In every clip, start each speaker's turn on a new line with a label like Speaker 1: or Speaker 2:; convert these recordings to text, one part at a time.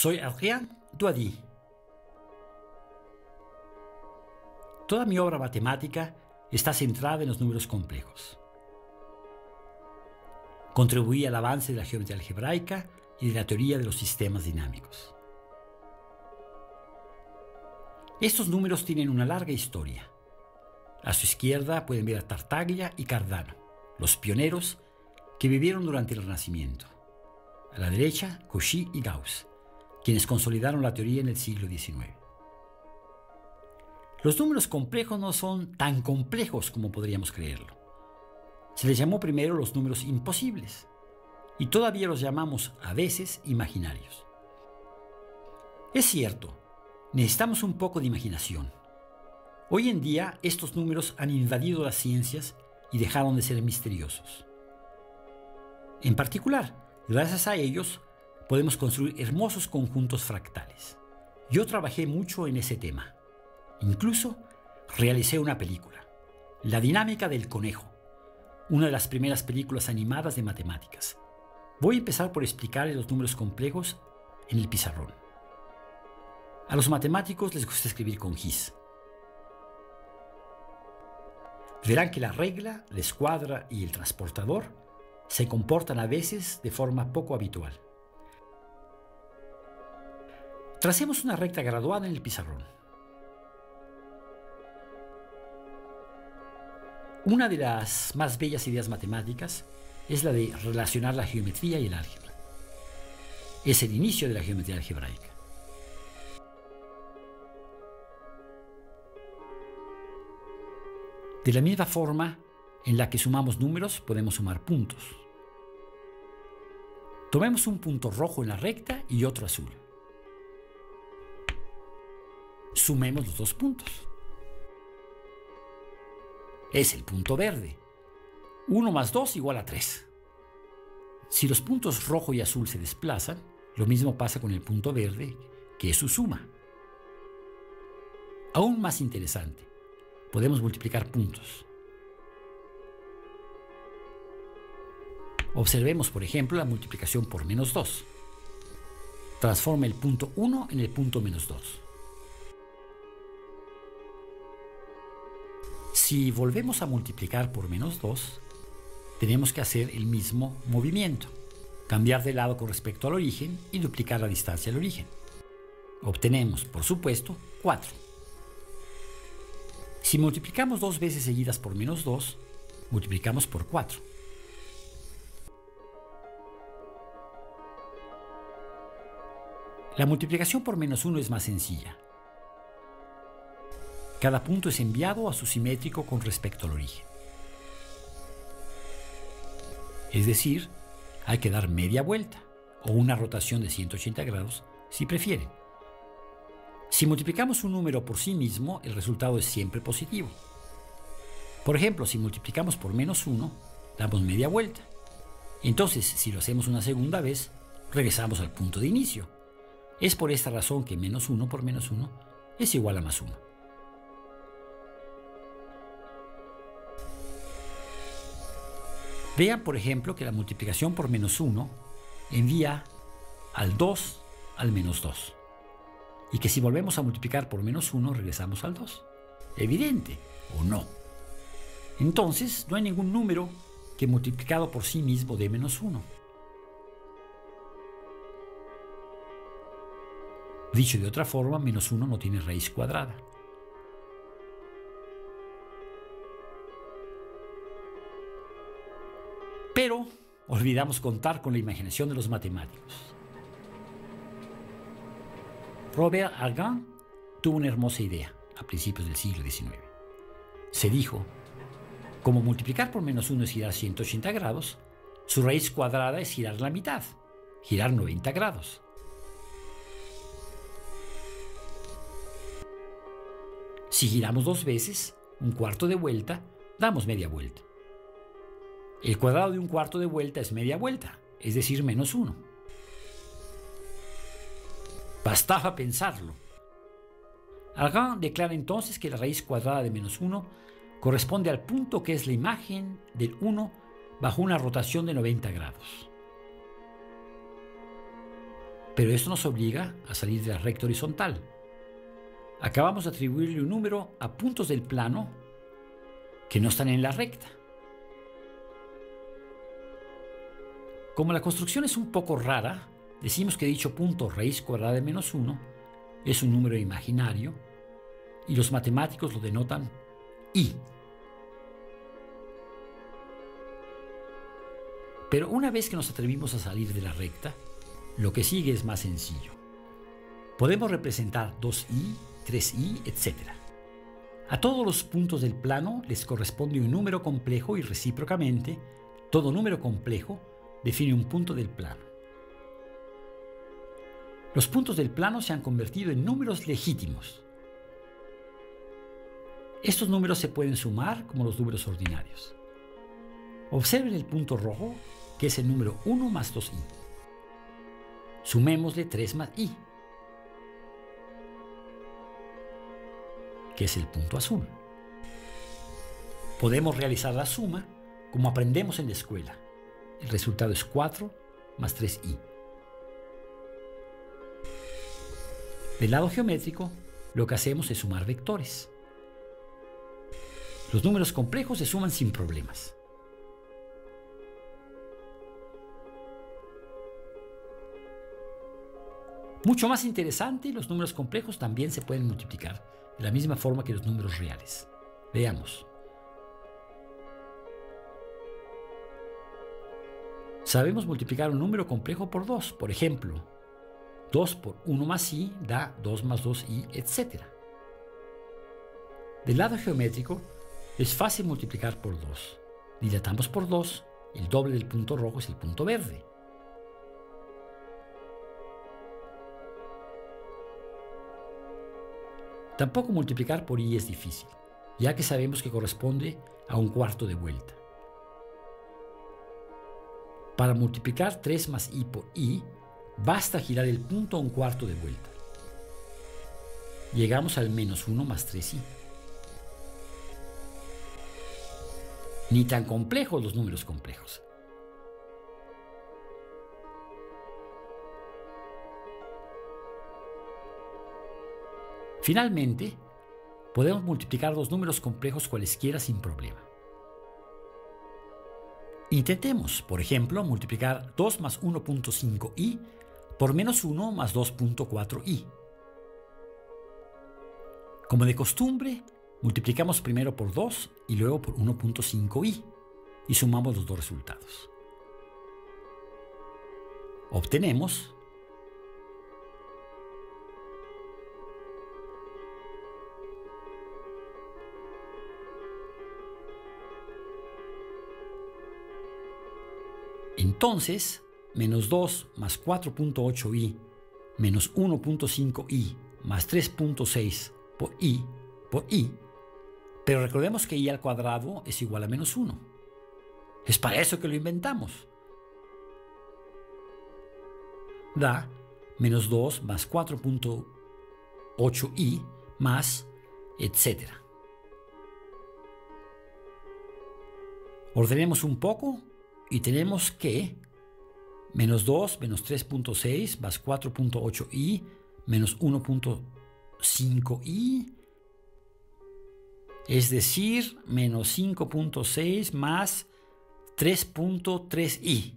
Speaker 1: Soy Adrien Douady. Toda mi obra matemática está centrada en los números complejos. Contribuí al avance de la geometría algebraica y de la teoría de los sistemas dinámicos. Estos números tienen una larga historia. A su izquierda pueden ver a Tartaglia y Cardano, los pioneros que vivieron durante el Renacimiento. A la derecha, Cauchy y Gauss, quienes consolidaron la teoría en el siglo XIX. Los números complejos no son tan complejos como podríamos creerlo. Se les llamó primero los números imposibles, y todavía los llamamos a veces imaginarios. Es cierto, necesitamos un poco de imaginación. Hoy en día estos números han invadido las ciencias y dejaron de ser misteriosos. En particular, gracias a ellos, podemos construir hermosos conjuntos fractales. Yo trabajé mucho en ese tema. Incluso realicé una película, La dinámica del conejo, una de las primeras películas animadas de matemáticas. Voy a empezar por explicarles los números complejos en el pizarrón. A los matemáticos les gusta escribir con gis. Verán que la regla, la escuadra y el transportador se comportan a veces de forma poco habitual. Tracemos una recta graduada en el pizarrón. Una de las más bellas ideas matemáticas es la de relacionar la geometría y el álgebra. Es el inicio de la geometría algebraica. De la misma forma en la que sumamos números, podemos sumar puntos. Tomemos un punto rojo en la recta y otro azul. Sumemos los dos puntos. Es el punto verde. 1 más 2 igual a 3. Si los puntos rojo y azul se desplazan, lo mismo pasa con el punto verde, que es su suma. Aún más interesante, podemos multiplicar puntos. Observemos, por ejemplo, la multiplicación por menos 2. Transforma el punto 1 en el punto menos 2. Si volvemos a multiplicar por menos 2, tenemos que hacer el mismo movimiento, cambiar de lado con respecto al origen y duplicar la distancia al origen. Obtenemos, por supuesto, 4. Si multiplicamos 2 veces seguidas por menos 2, multiplicamos por 4. La multiplicación por menos 1 es más sencilla. Cada punto es enviado a su simétrico con respecto al origen. Es decir, hay que dar media vuelta o una rotación de 180 grados si prefieren. Si multiplicamos un número por sí mismo, el resultado es siempre positivo. Por ejemplo, si multiplicamos por menos 1, damos media vuelta. Entonces, si lo hacemos una segunda vez, regresamos al punto de inicio. Es por esta razón que menos 1 por menos 1 es igual a más 1. Vean, por ejemplo, que la multiplicación por menos 1 envía al 2 al menos 2. Y que si volvemos a multiplicar por menos 1, regresamos al 2. ¿Evidente o no? Entonces, no hay ningún número que multiplicado por sí mismo dé menos 1. Dicho de otra forma, menos 1 no tiene raíz cuadrada. Pero olvidamos contar con la imaginación de los matemáticos. Robert Argand tuvo una hermosa idea a principios del siglo XIX. Se dijo, como multiplicar por menos 1 es girar 180 grados, su raíz cuadrada es girar la mitad, girar 90 grados. Si giramos 2 veces, un cuarto de vuelta, damos media vuelta. El cuadrado de un cuarto de vuelta es media vuelta, es decir, menos 1. Bastaba pensarlo. Argand declara entonces que la raíz cuadrada de menos 1 corresponde al punto que es la imagen del 1 bajo una rotación de 90 grados. Pero esto nos obliga a salir de la recta horizontal. Acabamos de atribuirle un número a puntos del plano que no están en la recta. Como la construcción es un poco rara, decimos que dicho punto raíz cuadrada de -1 es un número imaginario y los matemáticos lo denotan i. Pero una vez que nos atrevimos a salir de la recta, lo que sigue es más sencillo. Podemos representar 2i, 3i, etc. A todos los puntos del plano les corresponde un número complejo y recíprocamente, todo número complejo define un punto del plano. Los puntos del plano se han convertido en números legítimos. Estos números se pueden sumar como los números ordinarios. Observen el punto rojo, que es el número 1 más 2i. Sumémosle 3 más i, que es el punto azul. Podemos realizar la suma como aprendemos en la escuela. El resultado es 4 más 3i. Del lado geométrico, lo que hacemos es sumar vectores. Los números complejos se suman sin problemas. Mucho más interesante, los números complejos también se pueden multiplicar de la misma forma que los números reales. Veamos. Sabemos multiplicar un número complejo por 2. Por ejemplo, 2 por 1 más i da 2 más 2i, etc. Del lado geométrico, es fácil multiplicar por 2. Dilatamos por 2, el doble del punto rojo es el punto verde. Tampoco multiplicar por i es difícil, ya que sabemos que corresponde a un cuarto de vuelta. Para multiplicar 3 más i por i, basta girar el punto a un cuarto de vuelta. Llegamos al -1 más 3i. Ni tan complejos los números complejos. Finalmente, podemos multiplicar los números complejos cualesquiera sin problema. Intentemos, por ejemplo, multiplicar 2 más 1.5i por -1 más 2.4i. Como de costumbre, multiplicamos primero por 2 y luego por 1.5i y sumamos los dos resultados. Obtenemos entonces, -2 más 4.8i menos 1.5i más 3.6 por i, pero recordemos que i al cuadrado es igual a -1. Es para eso que lo inventamos. Da -2 más 4.8i más etc. Ordenemos un poco y tenemos que -2 menos 3.6 más 4.8i menos 1.5i, es decir, menos 5.6 más 3.3i.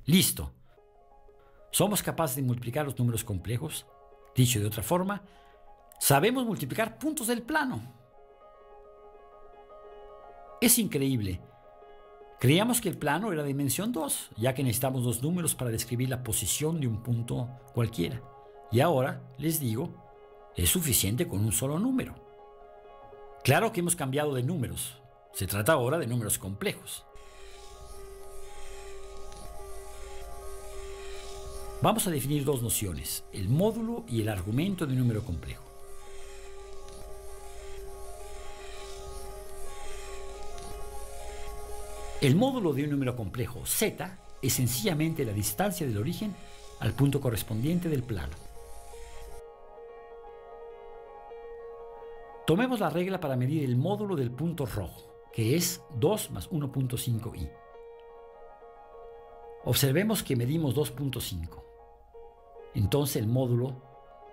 Speaker 1: Listo. Somos capaces de multiplicar los números complejos. Dicho de otra forma, sabemos multiplicar puntos del plano. Es increíble. Creíamos que el plano era de dimensión 2, ya que necesitamos dos números para describir la posición de un punto cualquiera. Y ahora, les digo, es suficiente con un solo número. Claro que hemos cambiado de números. Se trata ahora de números complejos. Vamos a definir dos nociones, el módulo y el argumento de un número complejo. El módulo de un número complejo z es sencillamente la distancia del origen al punto correspondiente del plano. Tomemos la regla para medir el módulo del punto rojo, que es 2 más 1.5i. Observemos que medimos 2.5. Entonces el módulo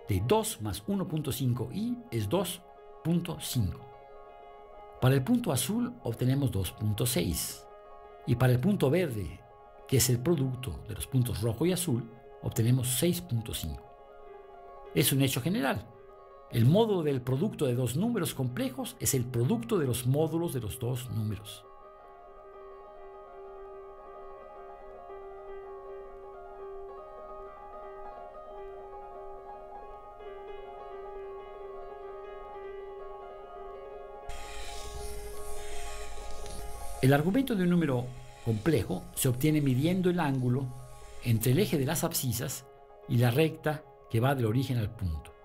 Speaker 1: de 2 más 1.5i es 2.5. Para el punto azul obtenemos 2.6. Y para el punto verde, que es el producto de los puntos rojo y azul, obtenemos 6.5. Es un hecho general. El módulo del producto de dos números complejos es el producto de los módulos de los dos números. El argumento de un número complejo se obtiene midiendo el ángulo entre el eje de las abscisas y la recta que va del origen al punto.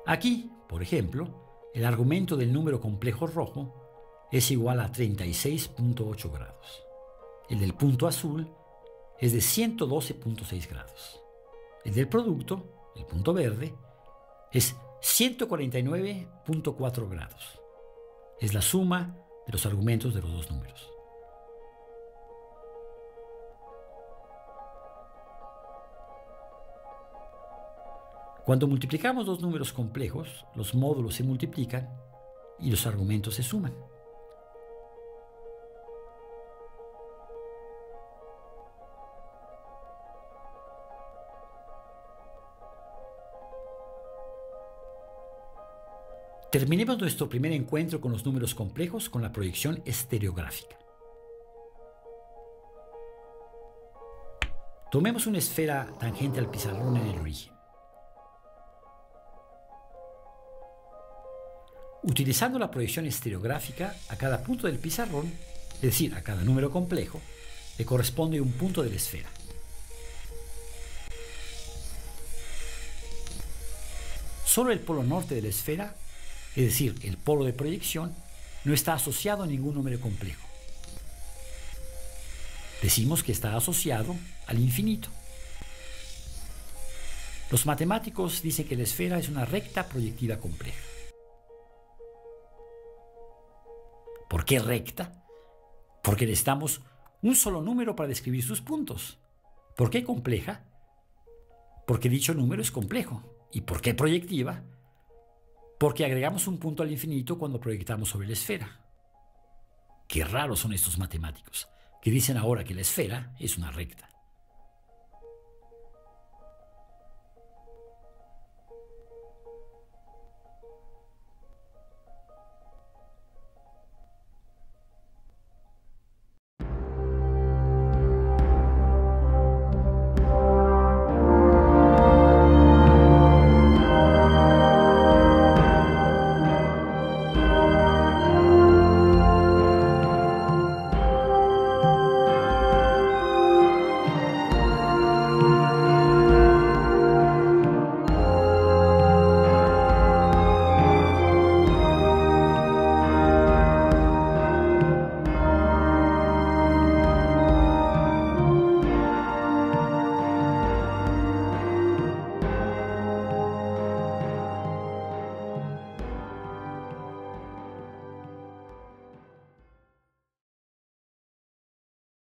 Speaker 1: Aquí, por ejemplo, el argumento del número complejo rojo es igual a 36.8 grados. El del punto azul es de 112.6 grados. El del producto, el punto verde, es 149.4 grados. Es la suma de los argumentos de los dos números. Cuando multiplicamos dos números complejos, los módulos se multiplican y los argumentos se suman. Terminemos nuestro primer encuentro con los números complejos con la proyección estereográfica. Tomemos una esfera tangente al pizarrón en el origen. Utilizando la proyección estereográfica, a cada punto del pizarrón, es decir, a cada número complejo, le corresponde un punto de la esfera. Solo el polo norte de la esfera, es decir, el polo de proyección, no está asociado a ningún número complejo. Decimos que está asociado al infinito. Los matemáticos dicen que la esfera es una recta proyectiva compleja. ¿Por qué recta? Porque necesitamos un solo número para describir sus puntos. ¿Por qué compleja? Porque dicho número es complejo. ¿Y por qué proyectiva? Porque agregamos un punto al infinito cuando proyectamos sobre la esfera. Qué raros son estos matemáticos, que dicen ahora que la esfera es una recta.